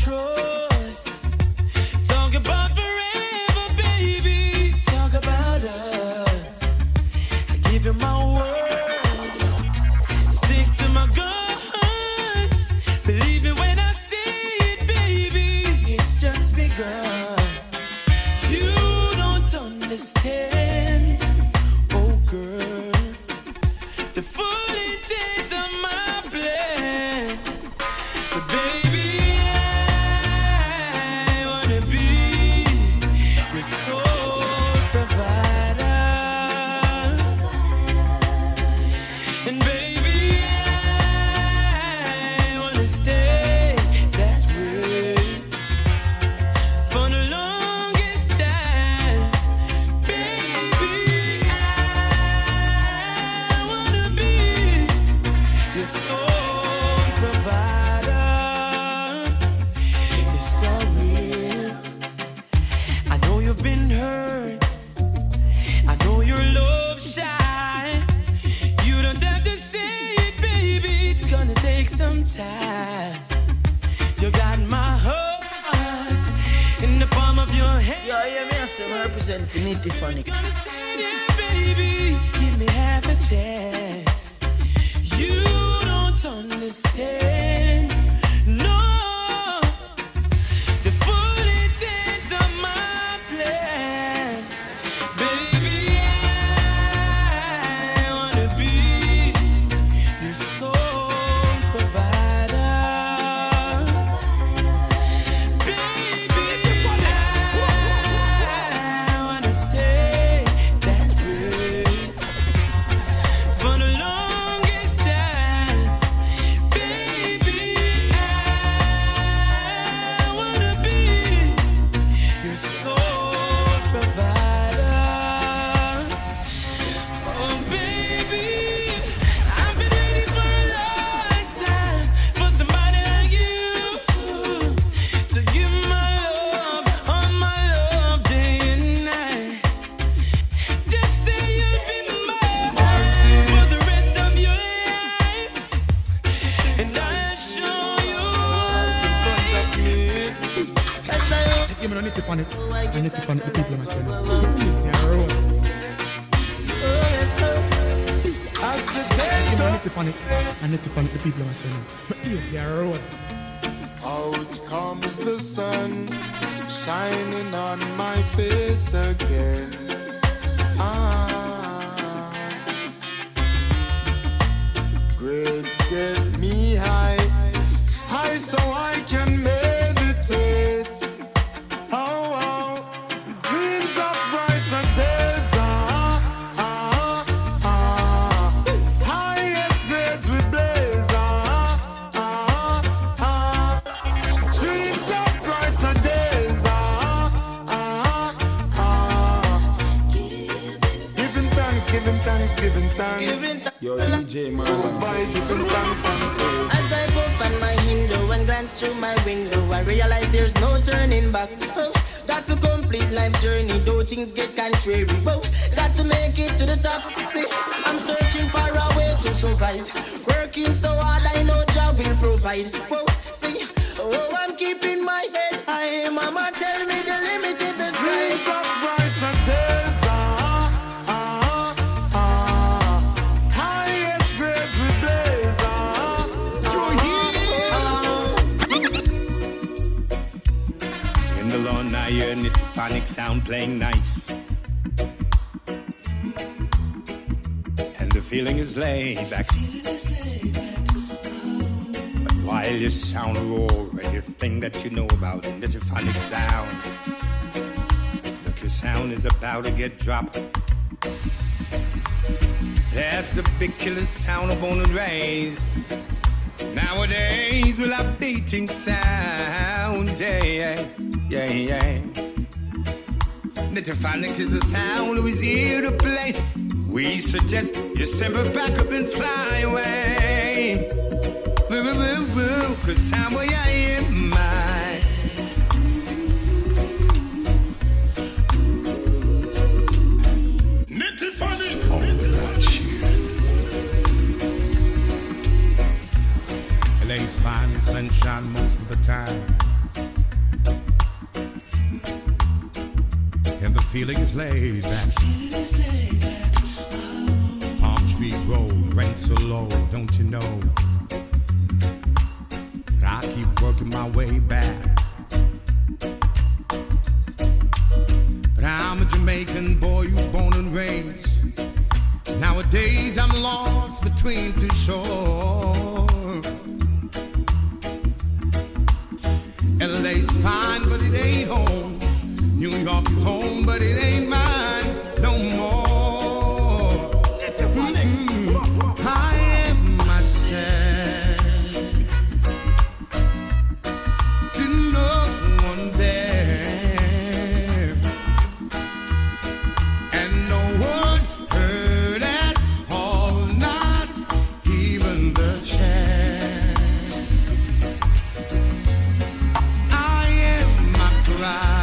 trust. Talk about forever, baby. Talk about us. I give you my word. Stick to my guns. Believe it when I say it, baby. It's just begun. You don't understand, oh girl, the full intent of my plan. But baby, I wanna be your sole provider. And baby, I wanna stay that way for the longest time. Baby, I wanna be your sole provider. It's so real. I know you've been hurt. I know you're love shy. You don't have to say it, baby. It's gonna take some time. You got my heart in the palm of your hand. Yeah, yeah, me I say I represent Finity Funny. Gonna stay there, baby. Give me half a chance. You don't understand. No, the full intent of my plan. Baby, I wanna be your sole provider. Baby, I wanna stay that way for the longest time. Baby, I wanna be your sole provider. Oh baby, I've been waiting for a long time for somebody like you to give my love, all my love, day and night. Just say you'll be mine for the rest of your life, and I'll show you. You know, I need to panic. I need to panic the people myself. Please, they are wrong. As the You days know, I go, need to panic. I need to panic the people myself. My ears, they are wrong. Out comes the sun, shining on my face again. Grades get me high, high so I can meditate. Oh, dreams of brighter days. Highest grades we blaze. Dreams of brighter days. Giving thanks, giving thanks, giving thanks. Yo, DJ, man. Goes by giving thanks and praise. As I puff on my window and glance through my window, I realize there's no turning back. Oh, got to complete life's journey, though things get contrary. Oh, got to make it to the top. See, I'm searching for a way to survive. Working so hard, I know Jah will provide. Oh, see, oh, I'm keeping my head high. Mama tell me the limit is the sky. Dreams of brighter days. Highest grades we blaze. In the lawn, I hear Nitty sound playing nice. And the feeling is laid back. But while you sound roar, everything that you know about the Nitty sound, look, your sound is about to get dropped. That's the big killer sound of born and raised. Nowadays, we'll have beating sounds, yeah. Nitty is the sound who is here to play. We suggest you simmer back up and fly away. Woo, woo, woo, woo, 'cause somewhere I am mine. LA's fine sunshine most of the time, and the feeling is laid back. Palm tree road, rent so low, don't you know? But I keep working my way back. But I'm a Jamaican boy who's born and raised. Nowadays I'm lost between two shores. LA's fine, but it ain't home. New York is home, but it ain't mine no more. I am myself to no one there, and no one heard at all, not even the chair. I am my pride,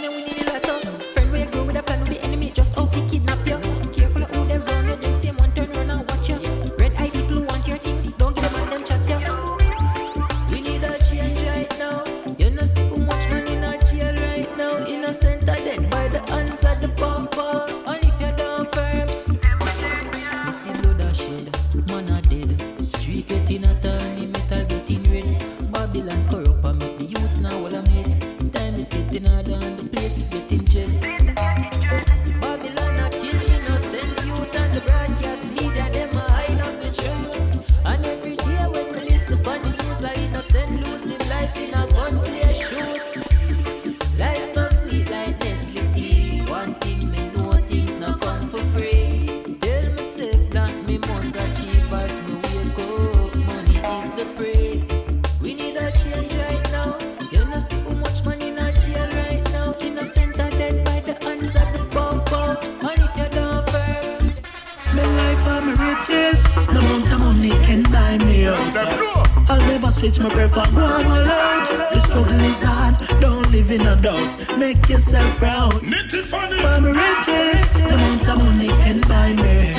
you win in the lotto. Friend where you grow with a plan with the enemy, just out to kidnap you. Careful of who they run you, them same one turn around and watch you. Red eye people want your things, don't give them on them chat you. We need a change right now. You know see too much man in a jail right now. Innocent are dead by the hands of the pumper. And if you don't firm, me see blood a shed, man a dead. Street getting a turn, the metal getting red. Babylon corrupt and make the youths now all a mates. Time is getting harder and the place is getting jet. Babylon a kill innocent youth and the broadcast media them a hide up the truth. And every day when we listen on the news, a innocent losing life in a gunplay shoot. Life not sweet like Nestle tea. One thing me know, things not come for free. Tell myself that me must achieve as me wake up. Money is the prey. We need a change right now. You know see too much money in a jail right now. Innocent are dead by the hands of the popo. And if you don't firm, my life and my riches, no amount of money can buy me out. I'll never switch my breath for one alone. The struggle is hard, don't live in a doubt. Make yourself proud. For my riches, no amount of money can buy me.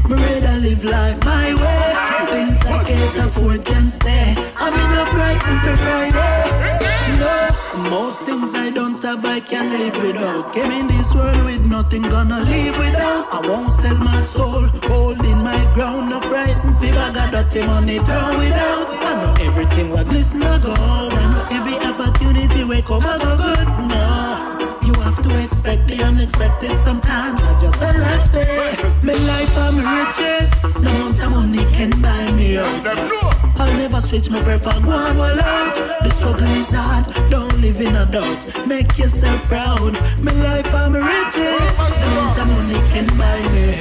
Me rather live life my way. Things I can't afford can stay. I'm in a frightened for Friday. No, most things I don't have I can live without. Came in this world with nothing, gonna live without. I won't sell my soul, holding my ground. No frightened fever, got dirty money, throw it out. I know everything will glisten or gold. I know every opportunity will come and go good. No, you have to expect the unexpected sometimes. Not just a lifestyle. My life and my riches, no amount of money can buy me out. I'll never switch my breath and go on all out. The struggle is hard, don't live in a doubt. Make yourself proud. My life and my riches, no amount of money can buy me.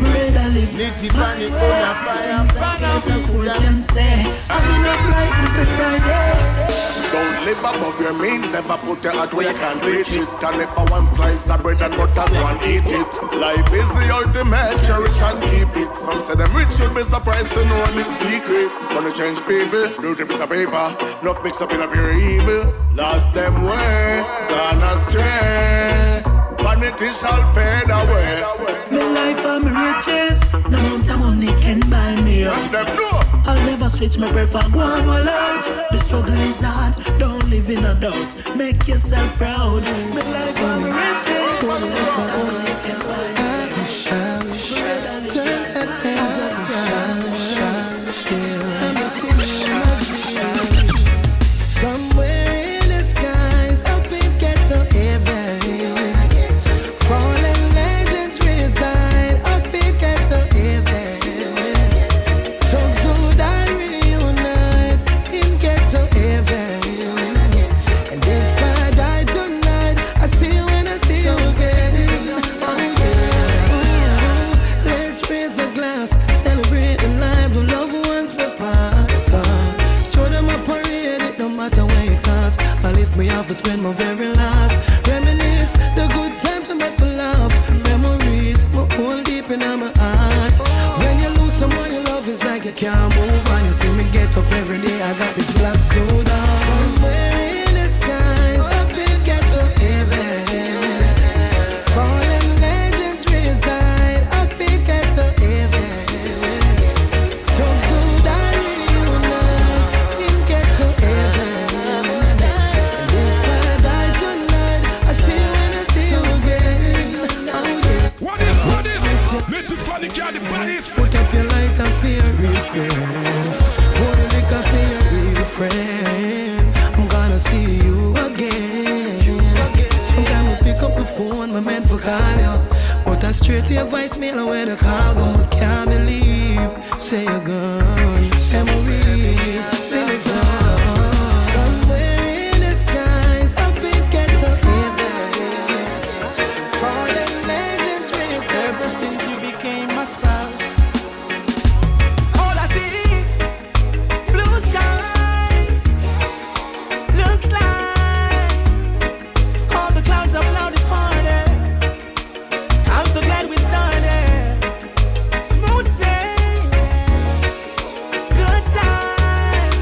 Rather live Nitty-funny, bona fire, can stay. I'm in a bright little Friday. Don't live above your means, never put your heart where you can't reach it. And if I want slice of bread and butter, go and eat it. Life is the ultimate, cherish and keep it. Some say them rich should be surprised to know the secret. Wanna change people, do the piece of paper. Not mixed up in a pure evil. Lost them way, gone astray. Vanity shall fade away. My life and my riches, no amount of money can buy me up. Them know. I'll never switch my breath and go on all out. The struggle is hard, don't live in a doubt. Make yourself proud. My life and my riches, no amount of money can buy me up. turn that hands up down. I'm missing you, my dream. Somewhere in the skies, up in Ghetto heaven. Fallen legends reside up in Ghetto heaven. Thugs who die reunite in Ghetto heaven. And if I die tonight, I see you when I see you again. Oh yeah. Let's raise a glass, celebrate the lives of loved ones we passed on. Show them a parade, it no matter where it costs. I live me off to spend my very last. Reminisce the good times to make me laugh. Memories, my hold deep in my heart. When you lose someone you love, it's like you can't move on. You see me get up every day, I got this black soda. Somewhere in the skies, up in Ghetto heaven. Fallen legends reside up in Ghetto heaven. Thugs who die reunite in Ghetto heaven. And if I die tonight, I see you when I see you again. Oh yeah. What is? Let the funny guy the bodies. Put up your light and fear, real friend. Pour the liquor for your real friend. I'm gonna see you again. Sometimes I pick up the phone, my man for call you. But I straight to your voicemail and where the call go. I can't believe, say you're gone. Memories, really gone. Somewhere in the skies, up in Ghetto heaven. Fallen legends raise ever since you became my spouse. All I see, blue skies. Looks like all the clouds have now departed. I'm so glad we started. Smooth sailing, good times.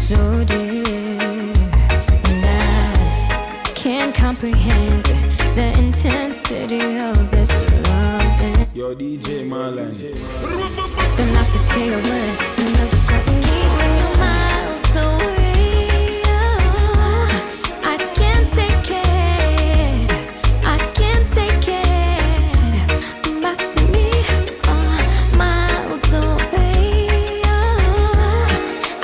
so deep, and I can't comprehend the intensity of this love. Yo, DJ Marlon. Don't have to say a word, you know just what you need when you're miles away. Oh, I can't take it, I can't take it back to me. Miles away. Oh,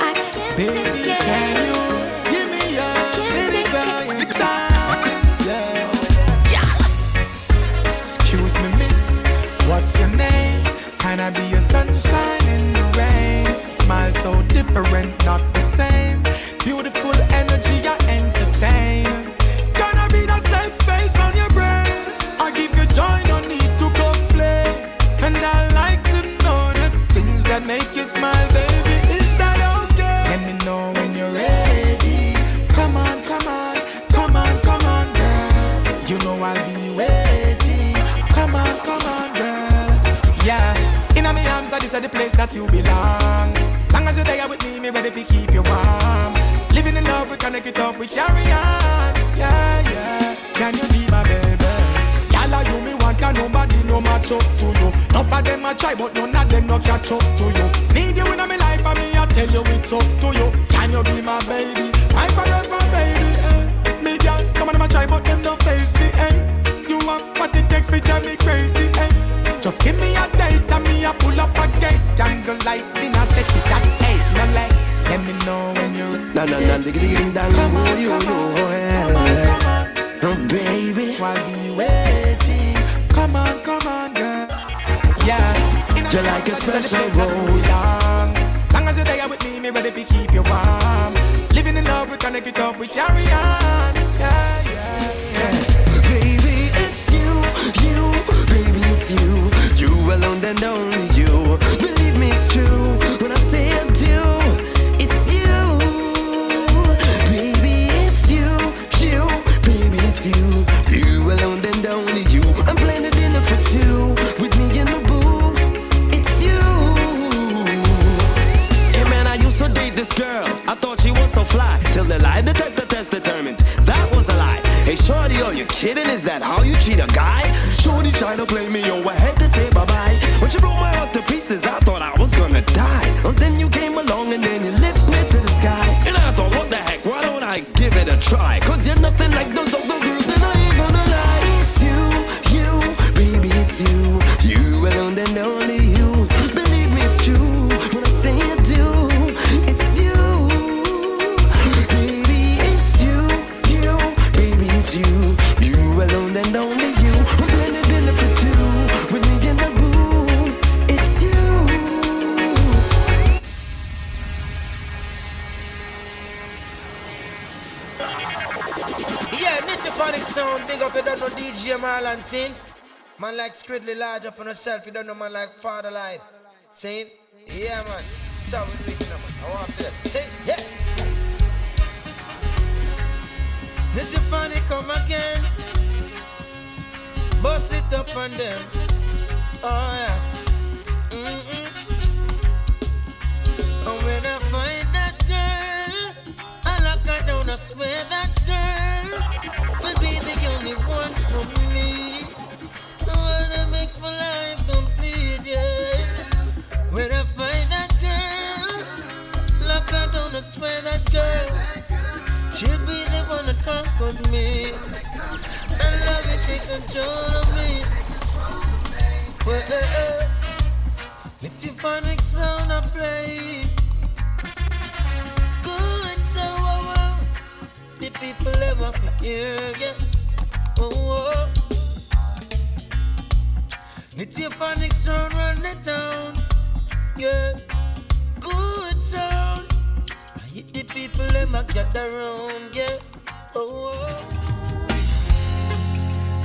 I can't take it. Can you give me your time? Yeah. Excuse me, miss. What's your name? Can I be your sunshine in the rain? Smile so different, not the same. Beautiful energy, I entertain. Gonna be the safe space on your brain. I give you joy, no need to complain. And I like to know the things that make you smile, baby. Is that okay? Let me know when you're ready. Come on, come on, come on, come on, girl. You know I'll be waiting. Come on, girl. Yeah. Inna me arms, that is the place that you belong. Long as you're there with me ready to keep you warm. Living in love, we connect it up, we carry on. Yeah, yeah. Can you be my baby? Y'all you me want, and nobody no match up to you. Enough of them a try, but none of them no catch up to you. Need you in my life, and me I tell you it's up to you. Can you be my baby? My forever baby. Me girl, some of them a try, but them don't face me. You want what it takes me, drive me crazy. Just give me a date and me a pull up a gate. Candlelight dinner, set it at 8. No light, let me know when you're Diggy down. Come on, Oh baby, I'll be waiting. Come on, girl. Yeah, you like a special rose. Long as you're there with me ready to keep you warm. Living in love, we connect it up, we carry on. Yeah, yeah, yeah. Baby, it's you, baby, it's you. You alone and only you. Believe me, it's true. When I say I do, it's you. Baby, it's you, baby, it's you. You alone and only you. I'm playing the dinner for two. With me and the boo, it's you. Hey man, I used to date this girl. I thought she was so fly. Till the lie detector test determined that was a lie. Hey shorty, are you kidding? Is that how you treat a guy? Shorty tried to play me over, had to say bye-bye. When she broke my heart to pieces, I thought I was gonna die. And then you came along and then you lift me to the sky. And I thought, what the heck, why don't I give it a try? Cause you're nothing like those other girls and I ain't gonna lie. It's you, baby, it's you. You alone and only you. Believe me, it's true. When I say I do, it's you. Baby, it's you, baby, it's you. You alone and only you. I'm playing dinner for two. With me and the boo, it's you. Yeah, Phonic sound, big up, you don't know DJ Marlon, sing. Man like Skridley large up on herself, you don't know man like Fatherline. Sing? Yeah, man. So we do it now, man. I want to sing, yeah. Phonic come again. Bust it up on them. Oh, yeah. And when I find that girl, I lock her down, I swear that girl will be the only one for me. The one that makes my life complete, yeah. When I find that girl, lock her down, I swear that girl, she'll be the one that conquered me. And love it take control of me. Well, it's your phonic sound I play. Good so the people ever hear, yeah. Oh. It's your phonic sound run the town, yeah. Good sound. I hit the people ever gather around, yeah. Oh.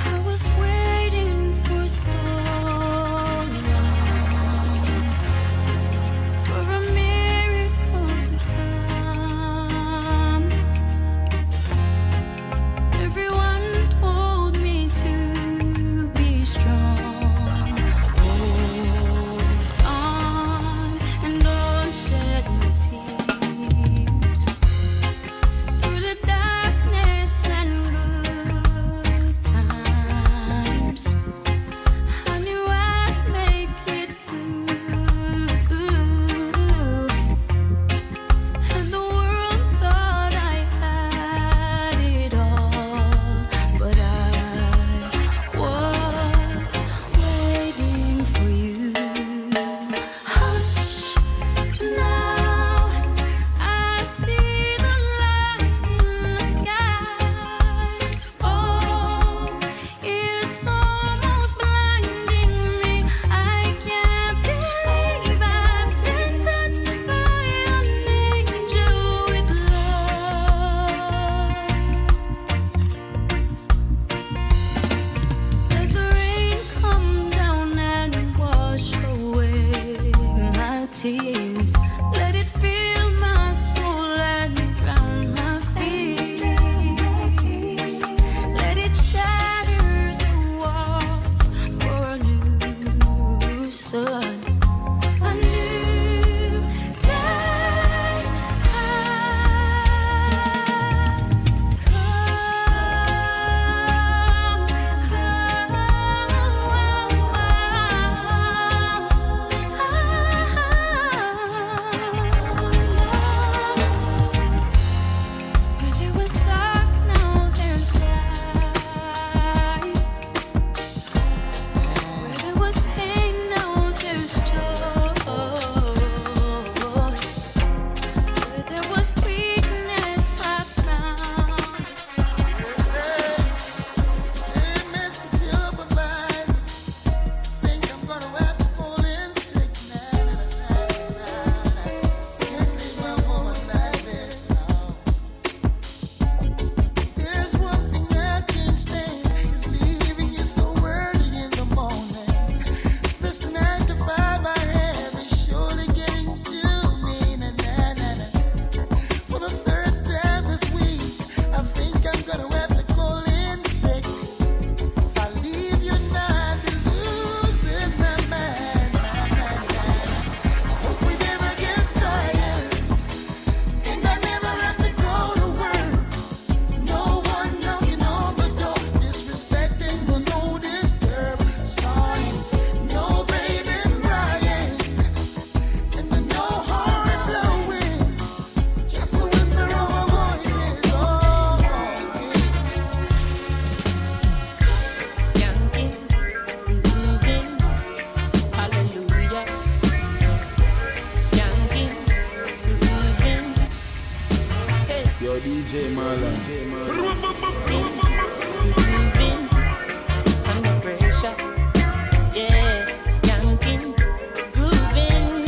I was waiting for so long for a miracle to come. Everyone told me to be strong. Hold on and don't shed no tears. DJ Marlon. Groovin under pressure. Yeah, skanking, groovin.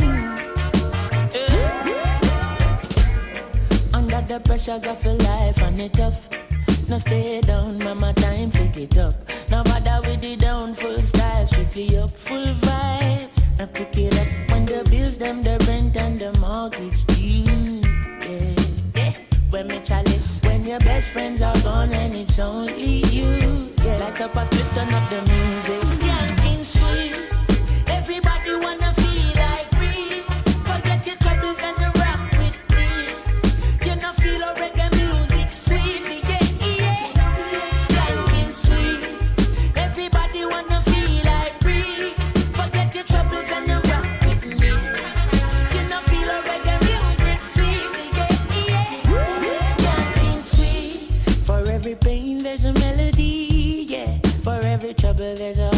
Under the pressures of your life and it tough. No stay down, mama, time pick it up. Now bother with the down, full style, strictly up, full vibes. I pick it up when the bills, them, the rent and the mortgage due. Yeah, yeah. When me chalice, when your best friends are gone and it's only you. Yeah, light up a split, turn up the music. Skanking sweet, everybody wanna feel like free. Forget your troubles and rock with me. You know feel a reggae music sweet. Everybody wanna feel like free. Forget your troubles and rock with me. You know feel a reggae music sweet, yeah. Skanking sweet. For every pain there's a melody, yeah. For every trouble there's a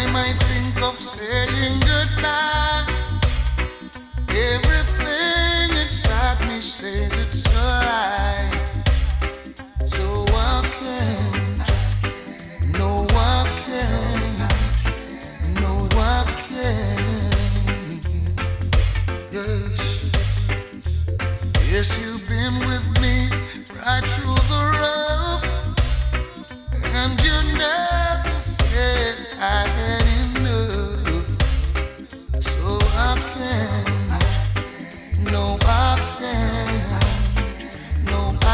time I think of saying goodbye, everything inside me says it's a lie. So I can't, no I can't, no I can't. Yes, you've been with me right through the rough, and you never said I had enough. So I can't, no I can't, no I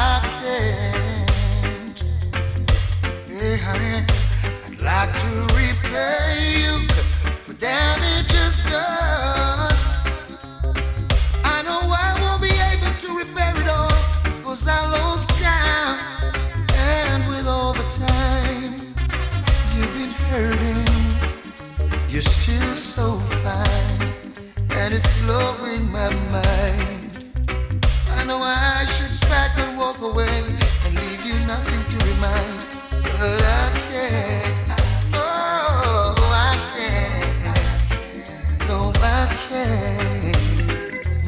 can't. Hey honey, I'd like to repay you for damages done. I know I won't be able to repair it all, 'cause I lost count. And with all the time you've been hurting, you're still so fine, and it's blowing my mind. I know I should pack and walk away and leave you nothing to remind, but I can't. Oh, I can't. No, I can't.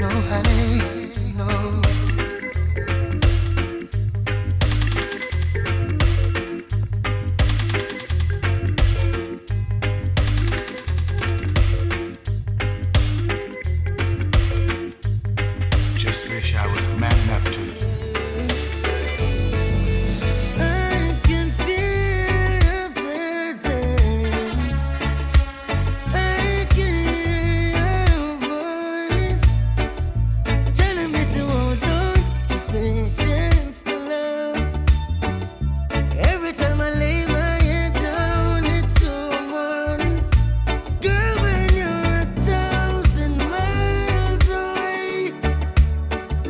No, honey, no. Just wish I was man enough to. I can feel your presence. I can hear your voice telling me to hold on to patience, to love. Every time I lay my head down, it's someone. Girl, when you're 1,000 miles away,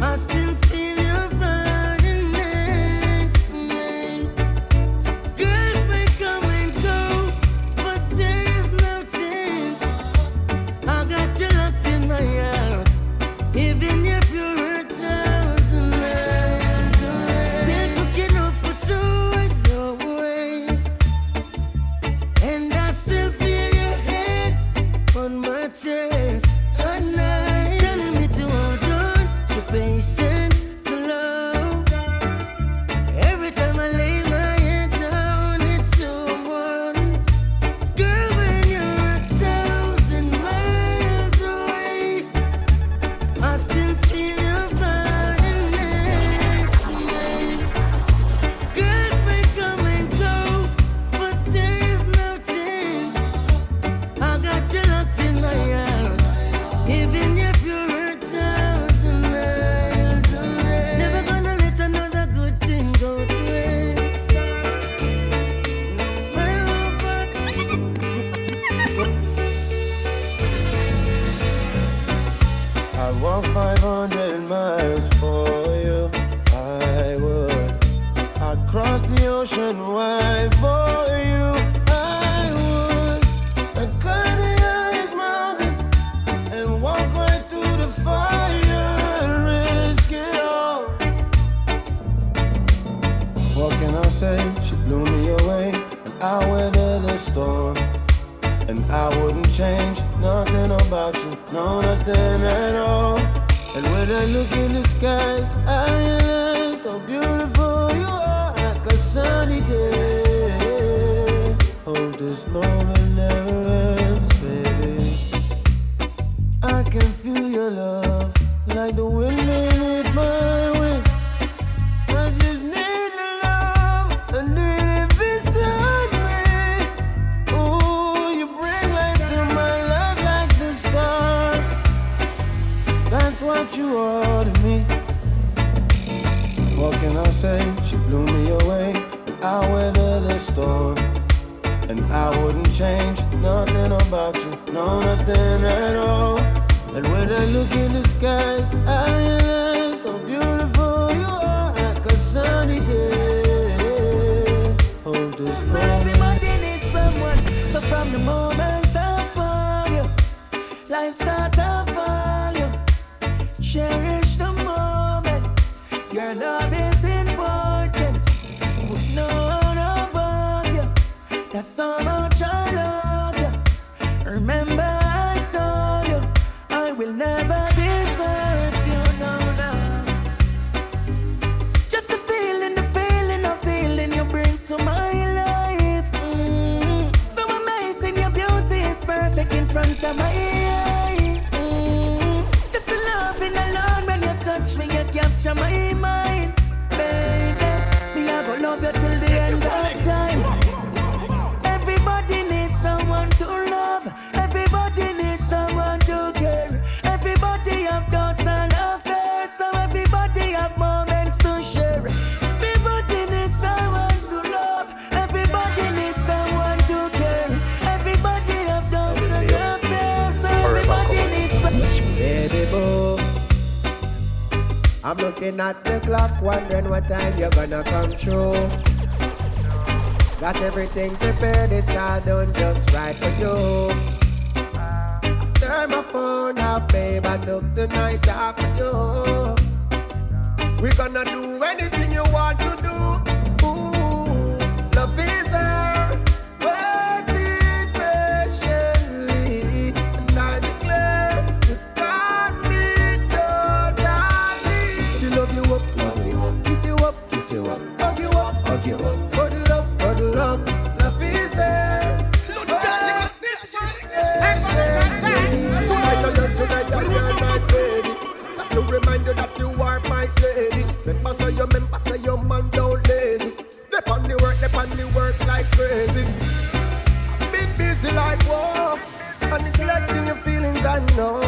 I still feel your body next to me. Girls may come and go, but there's no change. I got you locked in my heart, even if you're 1,000 miles away. Still looking up for two in your way, and I still feel your head on my chest at night, telling me to hold on to patience, to love. Every time I lay my head down, it's someone. Girl, when you're 1,000 miles away, I still feel your body next to me. Girls may come and go, but there's no change. I got you locked in my heart, even if you're 1,000 miles away. Never gonna let another good thing go to waste. I'd walk 500 miles for you. I would. I'd cross the ocean wide for you. I would. I'd climb the highest mountain and walk right through the fire and risk it all. What can I say? She blew me away, and I weather the storm. And I wouldn't change nothing about you, no, nothing at all. And when I look in the skies, I realize how beautiful you are, like a sunny day. Oh, this moment never ends, baby. I can feel your love, like the wind beneath my wings. I just need your love, I need it beside me. Ooh, you bring light to my life like the stars. That's what you are to me. What can I say? She blew me away, I weather the storm. And I wouldn't change nothing about you, no, nothing at all. And when I look in the skies, I realize how beautiful you are, like a sunny day. Oh, this So everybody needs someone. So from the moment I found you, life start to follow. Cherish the moments. Your love is important. With no one above you, that's how much I love you. perfect in front of my eyes. Just laughing alone when you touch me, you capture my mind. Baby, me I go love you till the end of time. Everybody needs someone to love. Everybody needs someone to care. Everybody have doubts and affairs, so everybody have moments to share. Everybody needs someone to love. Everybody needs someone to care. Everybody have doubts and affairs, so everybody needs someone. Baby boo, I'm looking at the clock, wondering what time you're gonna come through. Got everything prepared, it's all done just right for you. Turn my phone off, babe, I took the night off for you. We're gonna do anything you want to do. Ooh, love is her, waiting patiently. And I declare, you got me totally. You love you up, kiss you up, hug you up, cuddle up, love is her. Tonight are your night, baby. Got to remind you that you are my lady. Remember say your man don't lazy. They on the work like crazy. I've been busy like war, and neglecting your feelings, I know.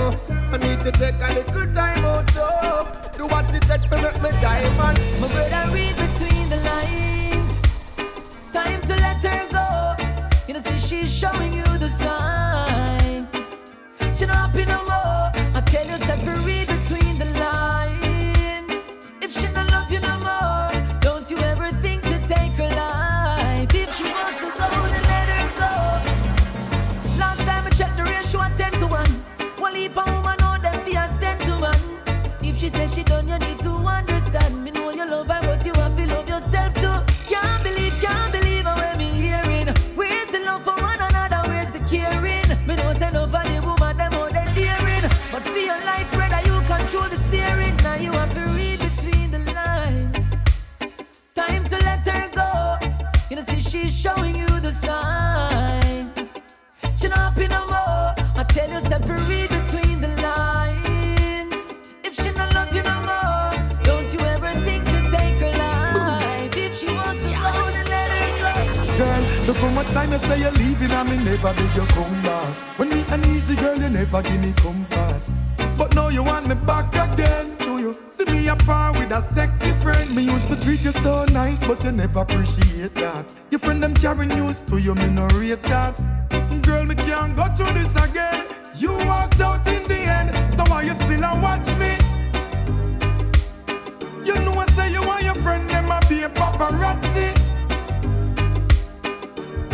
I need to take a little time out, though. Do what it takes to make me diamond. My brother, read between the lines. Time to let her go. You know, see she's showing you the signs. She not happy no more. I tell you, separate between the lines. If she don't love you no more, don't you ever think to take her life. If she wants to go, then let her go. Last time I checked the ratio at 10 to 1. One leap a woman know them be at 10 to 1. If she says she done, you need to understand. Me know you love her, but you have to love yourself too. Can't believe how when me hearing. Where's the love for one another? Where's the caring? Me know say love for the woman, them more than daring. But for your life, brother, you control the steering. Now you have to read between the lines. Time to let her go. You know, see she's showing you the signs. She not happy no more. I tell you, separate between the lines. If she not love you no more, don't you ever think to take her life. If she wants to go, then let her go. Girl, look how much time you say you're leaving and me never did you come back. When me an easy girl, you never give me comfort. But now you want me back again. To you, see me apart with a sexy friend. Me used to treat you so nice, but you never appreciate that. Your friend them carry news to you, me no rate that. Girl, me can't go through this again. You walked out in the end, so why you still a watch me? You know I say you want your friend, them a be a paparazzi.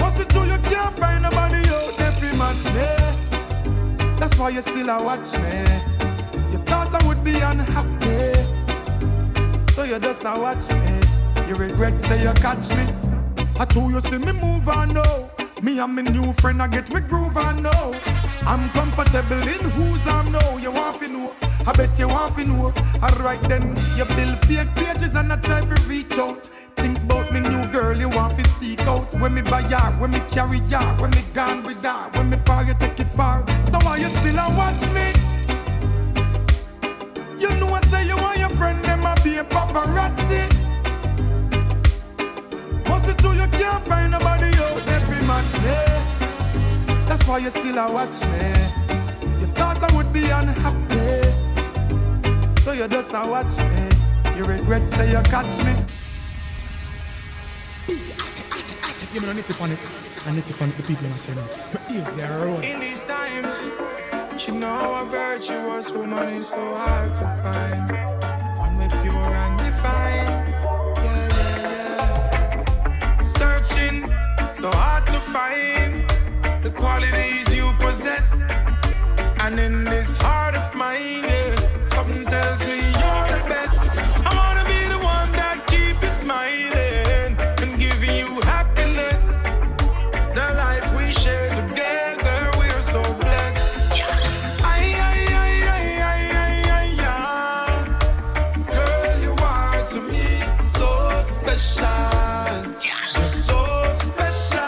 Once it true, you can't find nobody out every match me. That's why you still a watch me. You thought I would be unhappy, so you just a watch me. You regret say you catch me. I told you see me move on now. Me and my new friend I get with groove on now. I'm comfortable in who's I'm now. You want to know? I bet you want to know. Alright then, you build fake pages and I try to reach out. Things about me new girl you want to seek out. When me buy yard, when me carry yard, when me gone with that, when me power you take it far. So why you still a watch me? You know I say you want your friend them a be a paparazzi. Once it true you can't find nobody out every match me. That's why you still a watch me. You thought I would be unhappy, so you just a watch me. You regret say you catch me. Easy, I give me a nitty on it. I need to panic the people in my say now. My ears, they are rolling. In these times, you know a virtuous woman is so hard to find. One way pure and divine. Yeah. Searching, so hard to find the qualities you possess. And in this heart of mine, something tells me you're the best. I wanna be the one that keep you smiling and giving you happiness. The life we share together, we're so blessed. Girl, you are to me so special. You're so special.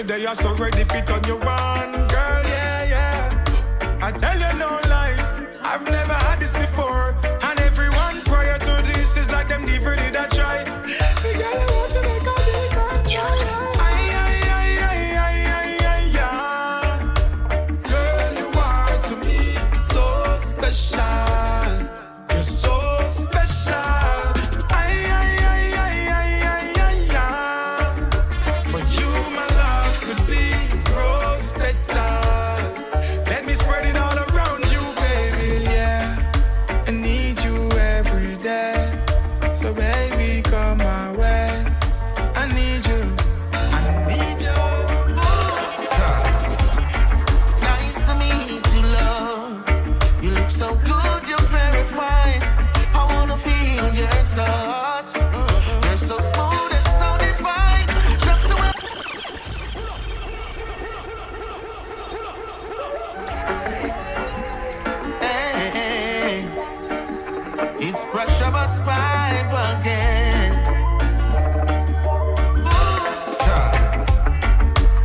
Me they are so ready fit on your one, girl, yeah, yeah. I tell you no lies, I've never had this before. And everyone prior to this is like them never did I try. The girl I want to make a big man cry. Girl, you are to me so special. You're so special. For you, my love could be rose petals. Let me spread it all around you, baby, yeah. I need you every day. So baby, come my way. I need you. I need you. Nice to meet you, love. You look so good, you're very fine. I wanna feel your touch. You're so smooth and so divine. Just the way. Hey, it's pressure but pipe again.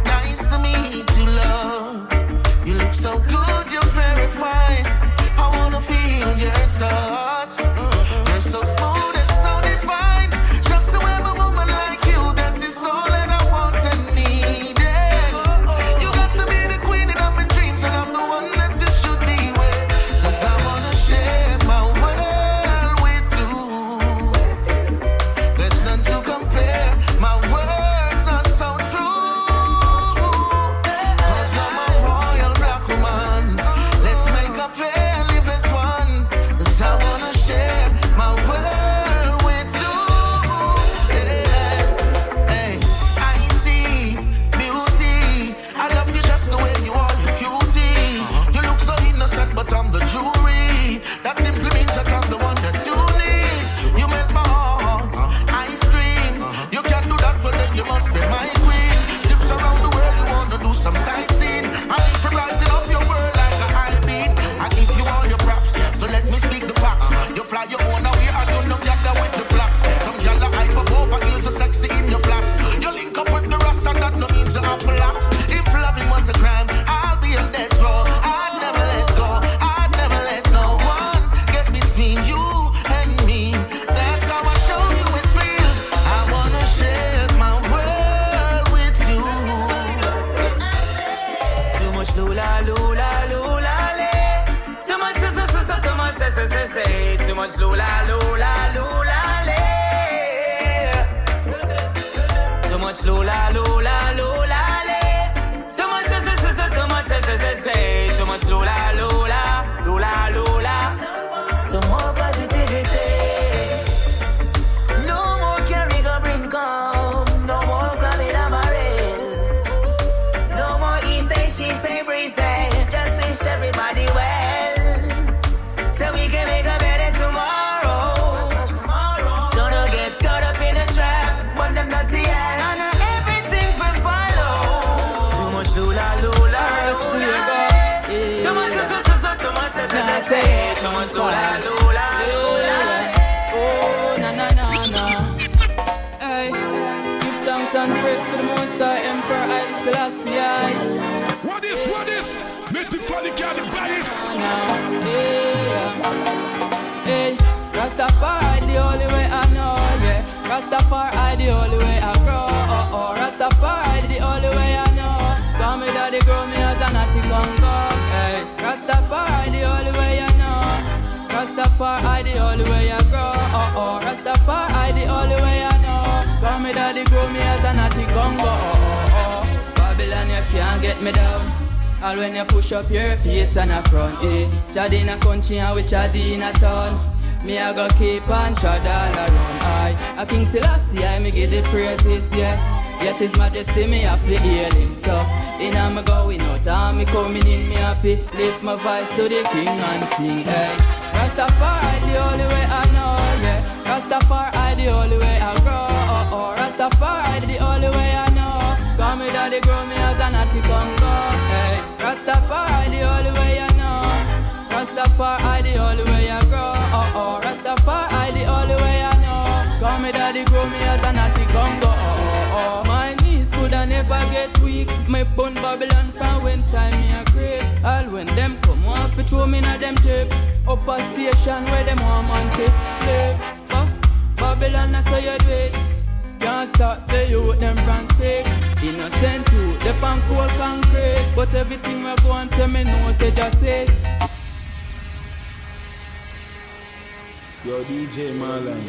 Nice to meet you, love. You look so good, you're very fine. I wanna feel your touch. You're so smooth and so divine. Just to have a woman like you, that is all that I want and need. You got to be the queen of my dreams, and I'm the one that you should be with. 'Cause I wanna share my world with you. There's none to compare. My words are so true. 'Cause I'm a royal black woman. Let's make a pair and live as one. 'Cause I wanna share my world with you. Hey, I see beauty. I love you just the way you are, you cutie. You look so innocent, but I'm the jury. That simply means that I'm the one that's you need. You make my heart ice cream. You can't do that, well then you must be my queen. Trips around the world, you wanna do some sightseeing. I need to brighten up your world like a high beam. I give you all your props, so let me speak the facts. You fly your own away, I don't know gather with the flax. Some gyal are hype up over heels, so sexy in your flats. You link up with the rust, and that no means you have relax. If loving was a crime, I'll be on death row. I'd never let go, I'd never let no one get between you and me. That's how I show you it's real. I wanna share my world with you. Too much lula, lula, lula, le. Too much, too much, say. Too much lula, lula, lula, le. Too much lula, lula, lula, le. Too much, too much, say. Too much lula, lula, lula, lula. Some more positivity. No more carry go bring come. No more grabbing a barrel. No more he say, she say, breeze say. Just wish everybody well, so we can make a better tomorrow. So don't get caught up in a trap, but them not the end. I know everything for follow. Too much lula, lula, lula. Too much, too much, say. Too much lula, lula, lula. Oh, na na na na. Hey, give thanks and praise to the Most High Emperor Haile Selassie. What is? Make the funny guy the baddest. Hey, Rastafari the only way I know, yeah. Rastafari the only way I grow, oh. Rastafari the only way I know. Call me daddy, grow me as a natty Congo. Hey, Rastafari the only way I know. Rastafari the only way I grow, oh. Rastafari the only way I know. Call me daddy, grow me as a natty Congo, oh. Babylon, you can't get me down. All when you push up your face and a front, eh. Chad in a country and we chad in a town. Me I go keep on trod all around. I King Selassie, I me give the praises, yeah. Yes, His Majesty, me have to heal Him, so in a me going out and me coming in, me have to lift my voice to the King and sing, hey. Rastafari the only way I know, yeah. Rastafari the only way I grow, oh. Rastafari the only way I know. Call me daddy, grow me as a natty Congo, hey. Rastafari the only way I know. Rastafari the only way I grow, oh. Rastafari the only way I know. Call me daddy, grow me as a natty Congo, oh. My knees coulda never get week. My bun Babylon from when time me a creep. All when them come off it throw me na them tape. Up a station where them want man take slave. Babylon I saw you do it. Can't stop the youth them from speak. Innocent youth, they pan cold concrete. But everything we go and say me know say just say. Yo DJ Marlon.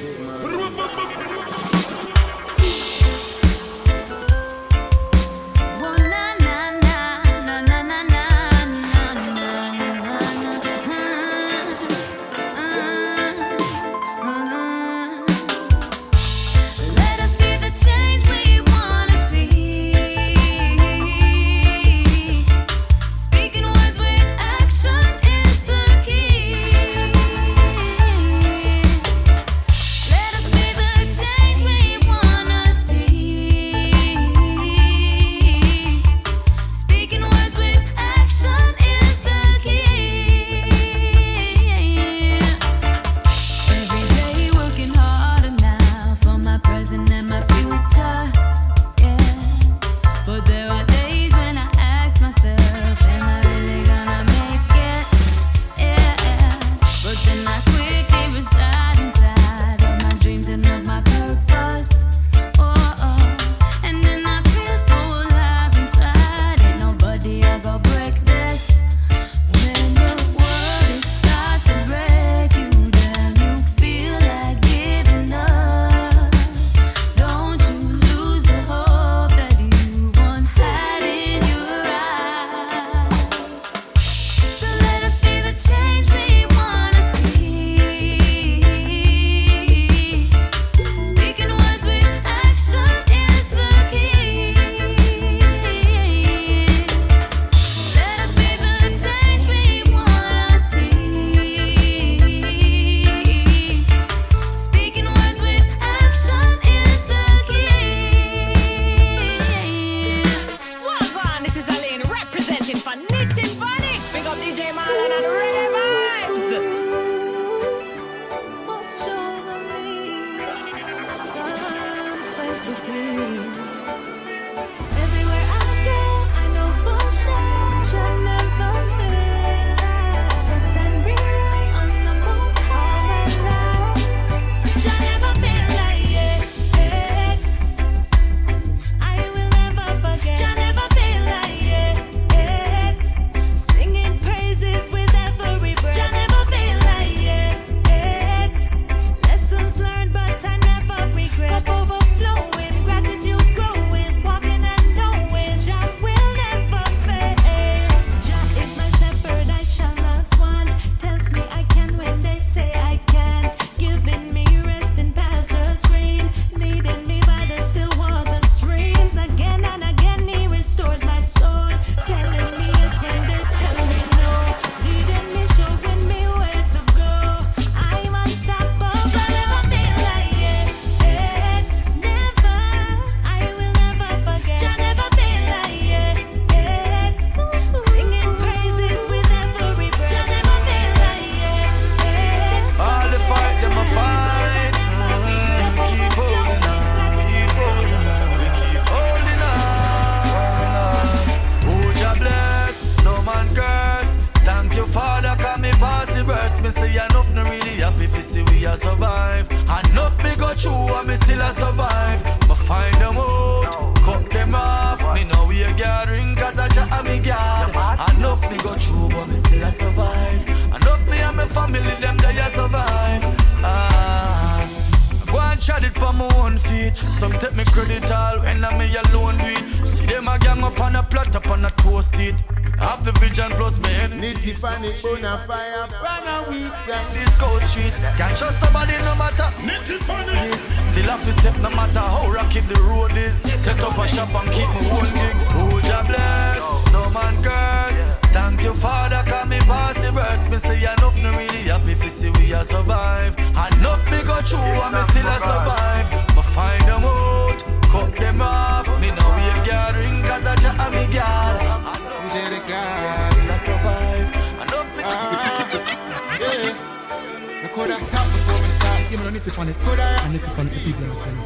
people are saying,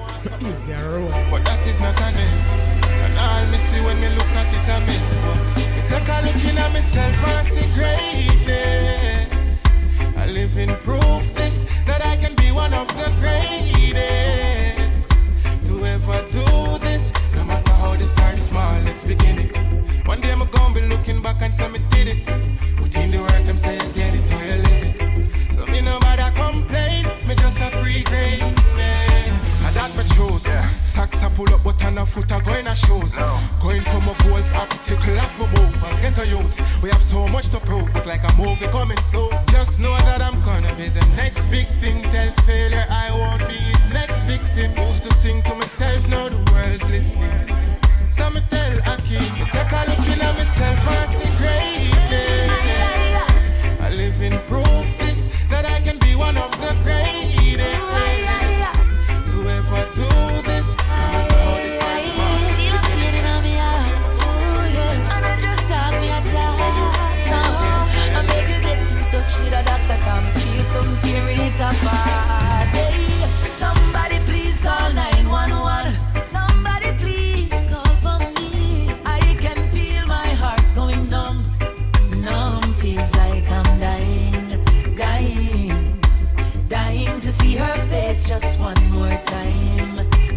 yes, they are wrong. But that is not honest. And all me see when me look in our shoes. Going for my goals, obstacle off my move. As Ghetto youths, we have so much to prove. Look like a movie coming soon. Just know that I'm gonna be the next big thing. Tell failure I won't be his next victim. Used to sing to myself, now the world's listening. So me tell Aki, take a look in at myself and see greatness. I live in proof this, that I can be one of the greatest. To ever do this, You're getting on me out. And I just talk me a talk. I beg you get in touch with a doctor, come feel something tearing it apart. Hey, somebody please call 911. Somebody please call for me. I can feel my heart's going numb. Numb feels like I'm dying, dying, dying to see her face just one more time,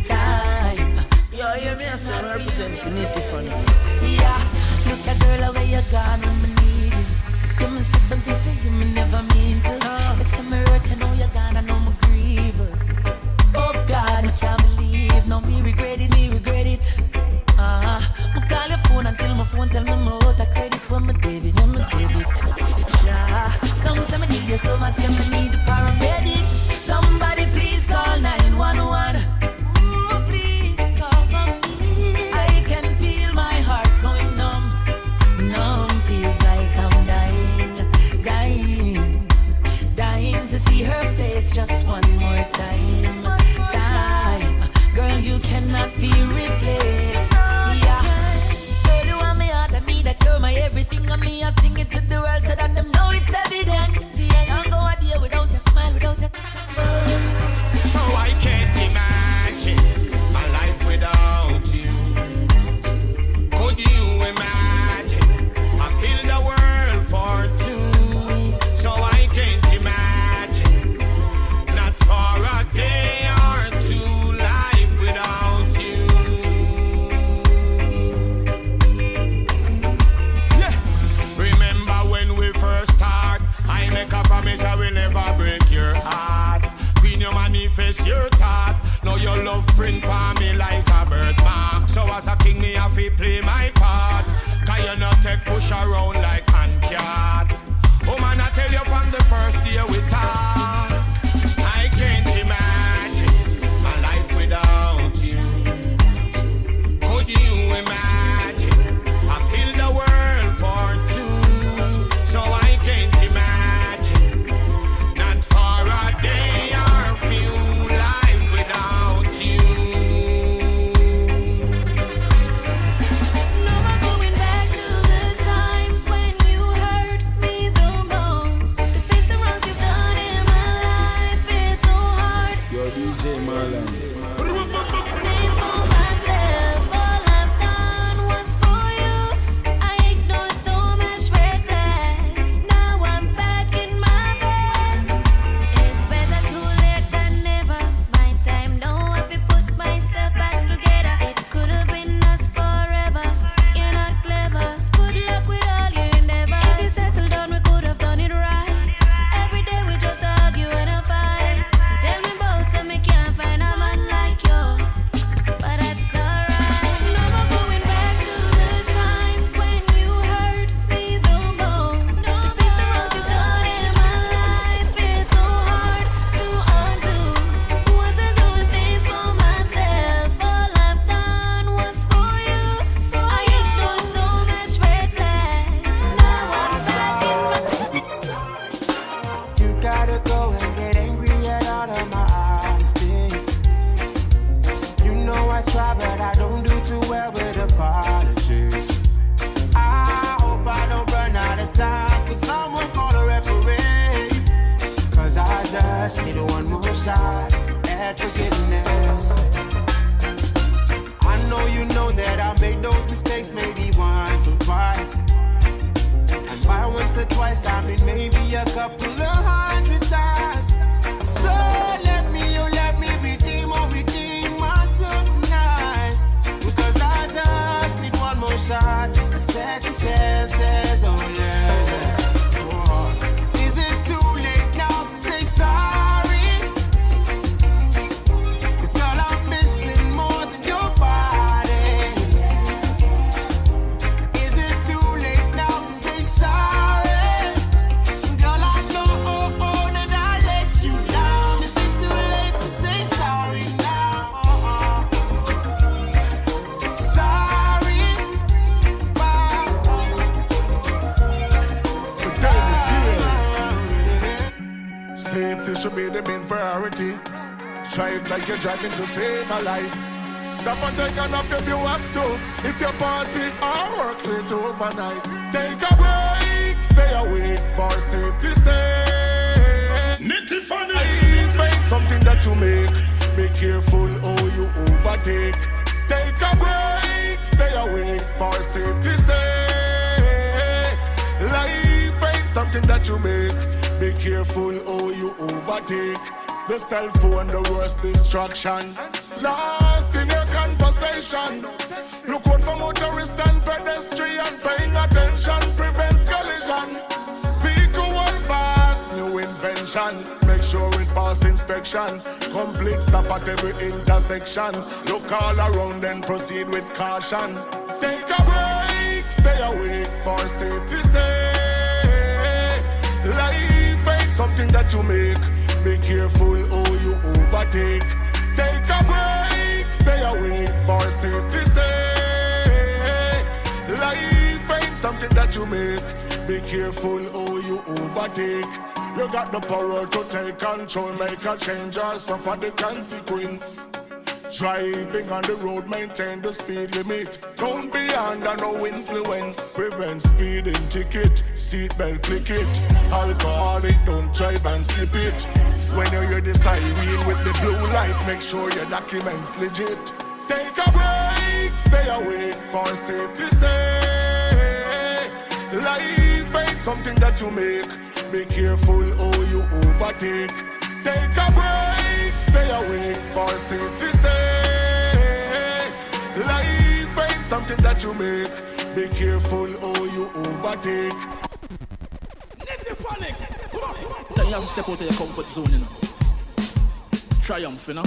time. Yo, hear me, I son, represent Unity Funds. Yeah, look at girl, away you gone when me need you. You me say some things to you me never mean to. You say me hurt, I know you gone, I know me grieve. Oh God, I can't believe, no me regret it, me regret it. Me call your phone until my phone tell me I'm out of credit. When me debit, when me debit. Yeah, some say me need you, some say me need the paramedics. Somebody please call 911. Ooh, please call for me. I can feel my heart's going numb. Numb feels like I'm dying, dying, dying to see her face just one more time, time. Girl, you cannot be replaced. Yeah, girl, you want me out of me, that you're my everything. And me, I sing it to the world so that them know it's evident. Don't go a day without your smile, without your. So I can't imagine my life without you. Could you imagine I build a world for two? So I can't imagine, not for a day or two, life without you. Yeah. Remember when we first start, I make a promise I will never break your heart. Queen, you manifest your thought. Now your love print for me like a birthmark. So as a king, me have to play my part. Cause you not take push around like hand cat. Oh man, I tell you from the first day we talk, I can't imagine my life without you. Could you imagine I build a world for two? So I can't imagine, not for a day or few, life without you. No more going back to the times when you hurt me the most. The face around you've done in my life is so hard. Yo, DJ Marlon. This for myself, all I've done was for you. I ignored so much red flags. Now I'm back in my bed. It's better too late than never. My time now, if you put myself back together, it could have been us forever. You're not clever. Good luck with all your endeavor. If you settle down, we could have done it right. Every day we just argue and a fight. Tell me about so me can't find a man like you, but that's alright. No more going back to the times when you hurt me the most. The face around you've done in my life is so hard to undo. Wasn't doing things for myself, all I've done was for you. I ignored so much red flags. Now I'm back in my. You gotta go and get angry at all of my honesty. You know I try, but I don't do too well with apologies. I hope I don't run out of time, cause someone call a referee. Cause I just need one more shot at forgiveness. I know you know that I made those mistakes maybe once or twice. And by once or twice, I mean maybe a couple of 100 times. So let me redeem myself tonight. Because I just need one more shot, a second chances, oh yeah. Oh. Is it too late now to say sorry? Cause girl, I'm missing more than your body. should be the main priority. Drive like you're driving to save a life. Stop and take a nap if you have to. If you party or work late overnight, take a break, stay awake for safety's sake. Nitty funny. Find something that you make. Be careful how you overtake. Take a break, stay awake for safety's sake. Life ain't something that you make. Be careful how you overtake. The cell phone, the worst distraction. Lost in your conversation. Look out for motorists and pedestrian. Paying attention prevents collision. Vehicle one fast, new invention. Make sure it pass inspection. Complete stop at every intersection. Look all around and proceed with caution. Take a break, stay awake for safety's sake. Life ain't something that you make. Be careful how you overtake. Take a break, stay awake for safety's sake. Life ain't something that you make. Be careful how you overtake. You got the power to take control, make a change or suffer the consequence. Driving on the road, maintain the speed limit. Don't be under no influence. Prevent speeding ticket, seatbelt click it. Alcoholic, don't drive and sip it. When you hear the siren with the blue light, make sure your documents legit. Take a break, stay awake for safety's sake. Life ain't something that you make. Be careful how you overtake. Take a break, stay awake for safety's sake. Life ain't something that you make. Be careful how you overtake. Then you have to step out of your comfort zone, you know. Triumph, you know.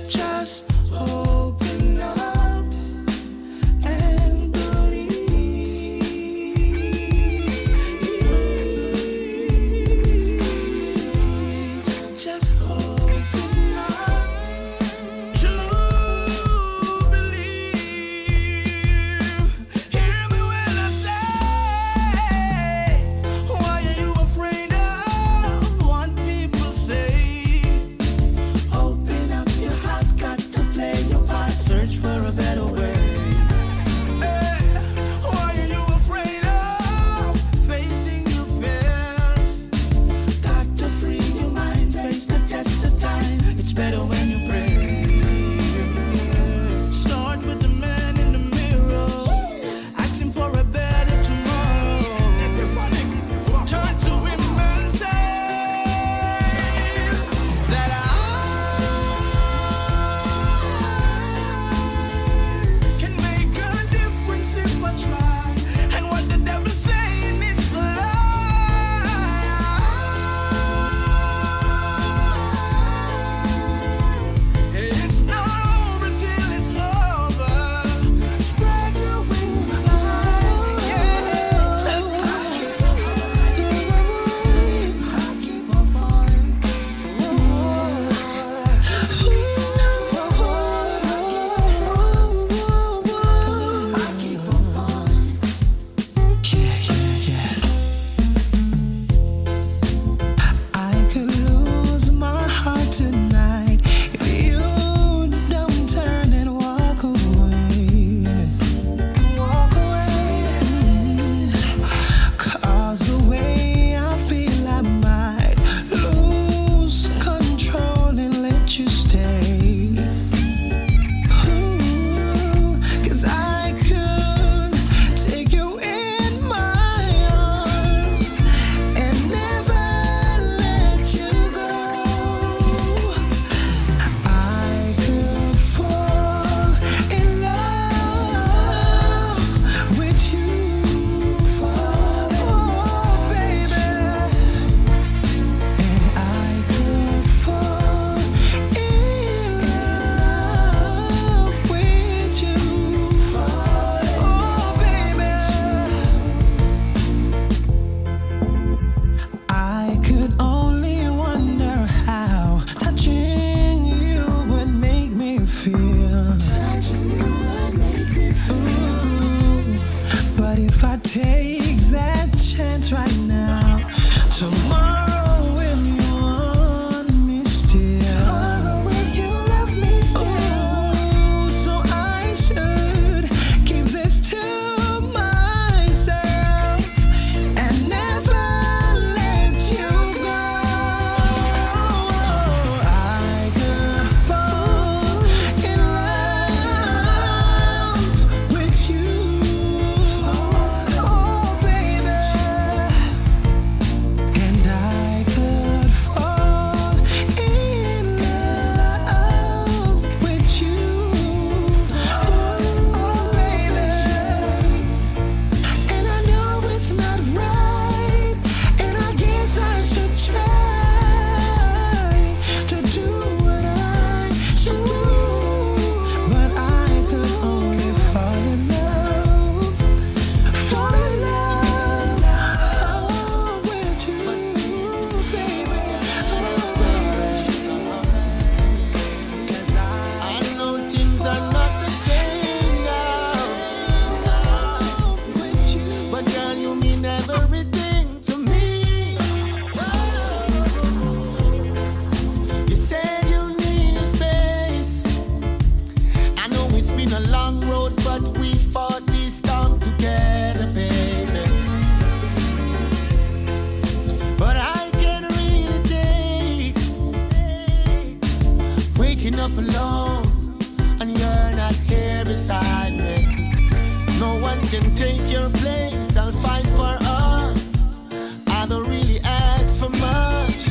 Just open up and believe. Just open up to believe. Hear me when I say, why are you afraid of what people say? been a long road, but we fought this storm together, baby. But I can really take waking up alone and you're not here beside me. No one can take your place. I'll fight for us. I don't really ask for much.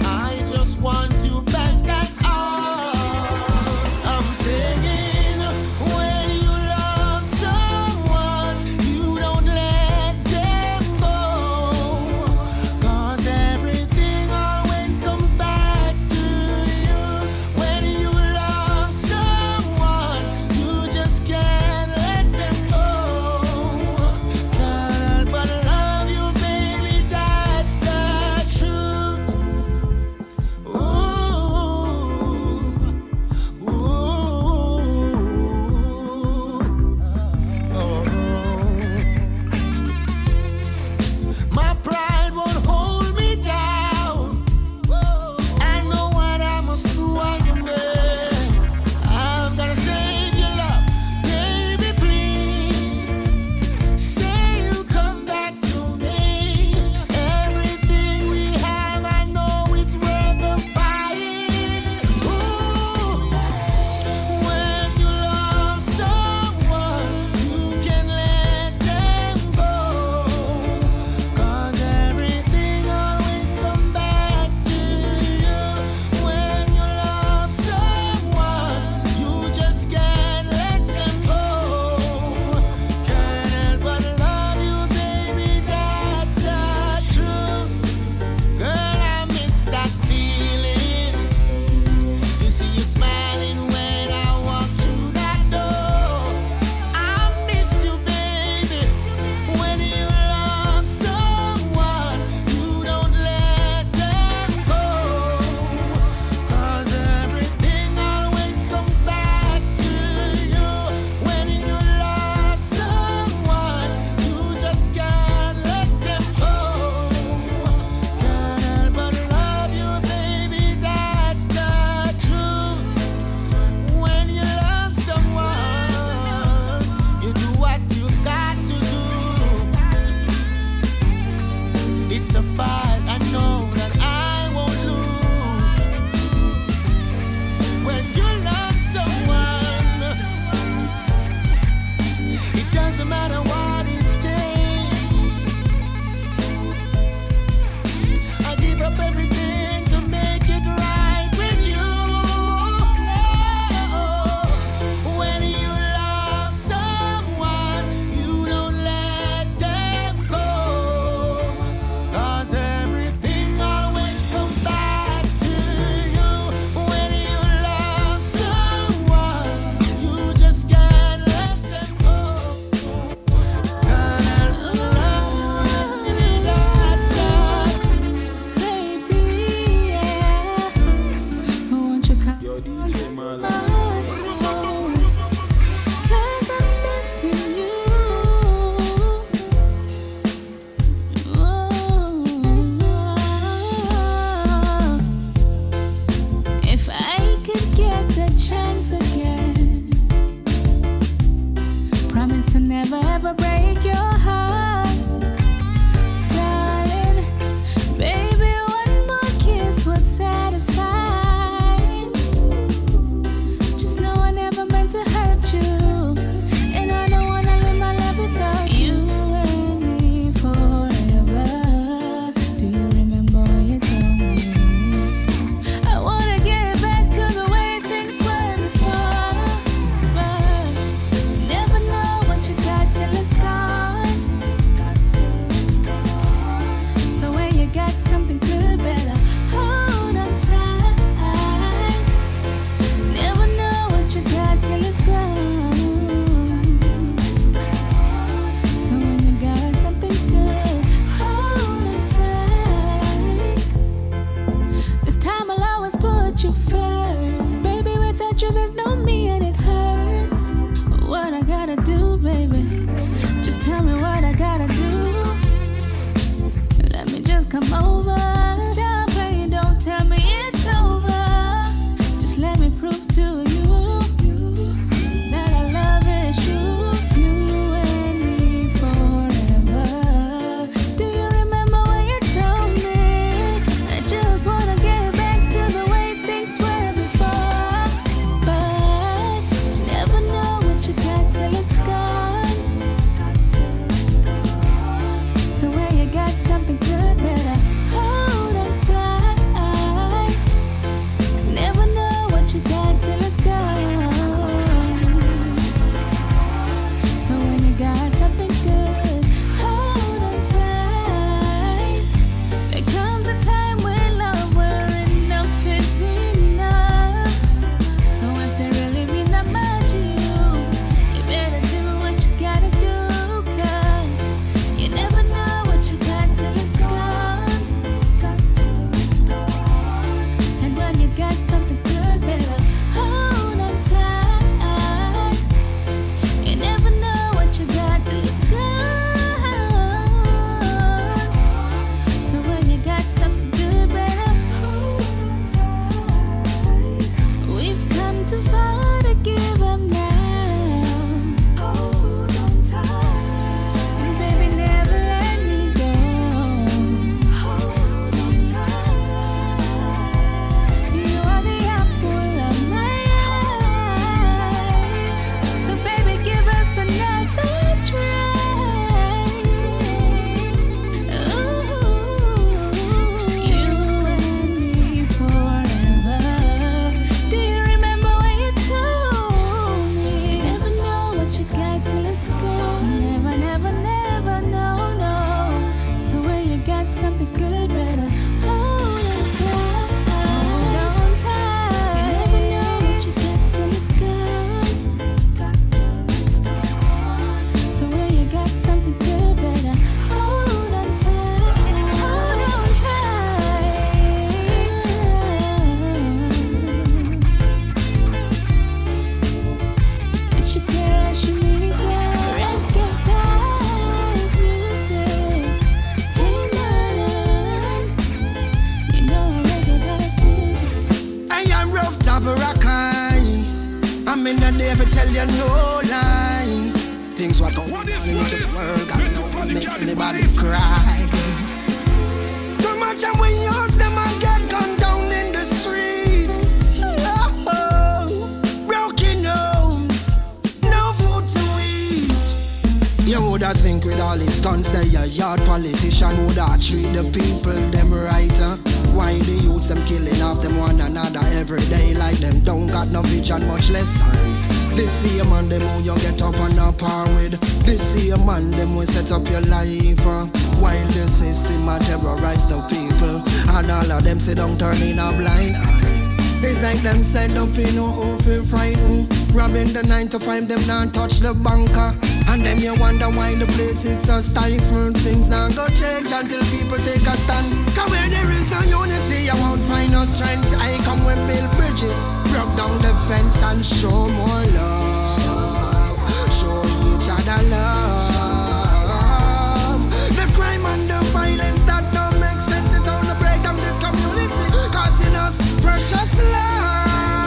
I just want to back, that's all. I'm saying, when you love someone, you don't let them go. 'Cause everything always comes back to you. When you love someone, you just can't let them go. It's your girl, Shamika. Reggae vibes, music. Hey, man. You know reggae vibes, music. I am rough top Rakai. I'm in the day to tell you no lie. Things what go on into the world, got no make anybody cry. Too much and we use them and get gunned down in the streets. Oh, broken homes, no food to eat. You woulda think with all these guns they a yard politician woulda treat the people them right. Why the youths them killing off them one another every day like them don't got no vision, much less sight. This same man them who you get up on a par with. This same man them who set up your life while the system a terrorize the people. And all of them say don't turn in a blind eye. It's like them send up in who feel frightened. Robbing the 9 to 5 them not touch the bunker. And then you wonder why the place it's so stifled. Things not go change until people take a stand. Cause where there is no unity, you won't find no strength. I come with build bridges, broke down the fence and show more love. Show each other love. The crime and the violence that don't make sense, it only break down the community, causing us precious life.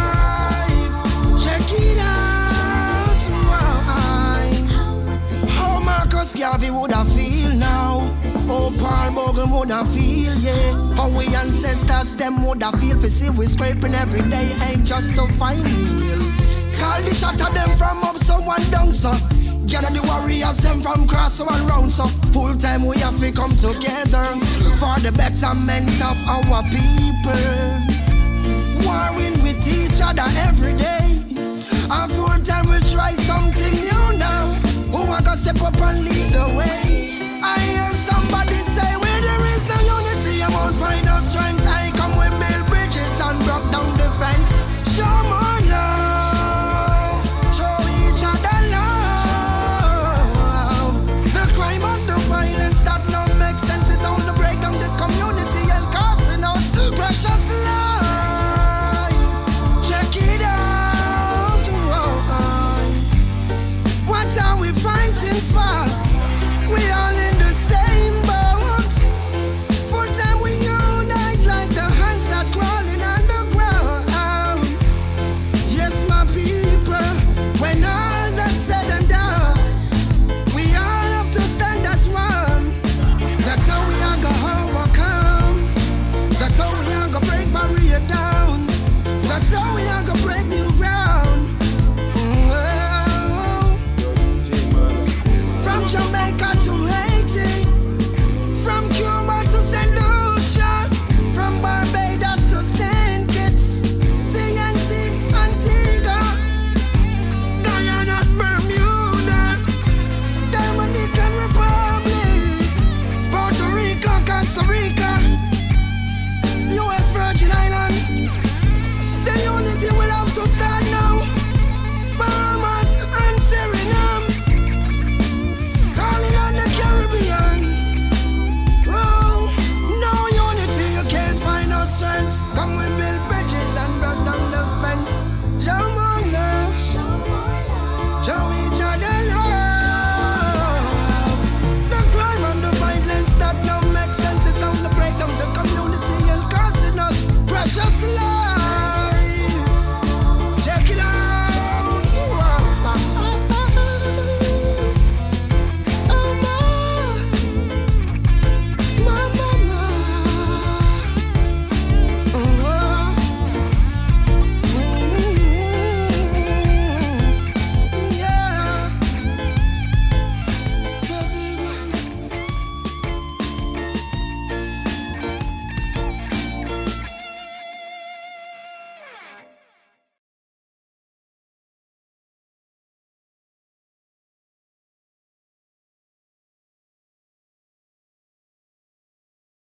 Check it out, why? How Marcus Garvey woulda feel now? Oh, Paul Bogle woulda feel, yeah. How we ancestors them woulda feel. For see we scraping every day ain't just to find meal. Call the shot of them from up so one down so. Gather the warriors them from cross so and round so. Full time we have to come together for the betterment of our people. Warring with each other every day. And full time we'll try something new now. Who want to step up and lead the way? I hear somebody say where there is no unity, I won't find no strength. I come with build bridges and broke down the fence. Show more love, show each other love. The crime and the violence that don't make sense, it only break down the community and causing us precious life. Check it out, what are we fighting for? We all in the same boat. Full time we unite like the hands that crawling underground. Yes, my people, when all that's said and done, we all have to stand as one. That's how we are gonna overcome. That's how we are gonna break barrier down. That's how we are gonna break new ground. From Jamaica to Haiti, from Cuba to St. Lucia, from Barbados to St. Kitts, TNT, Antigua, Guyana,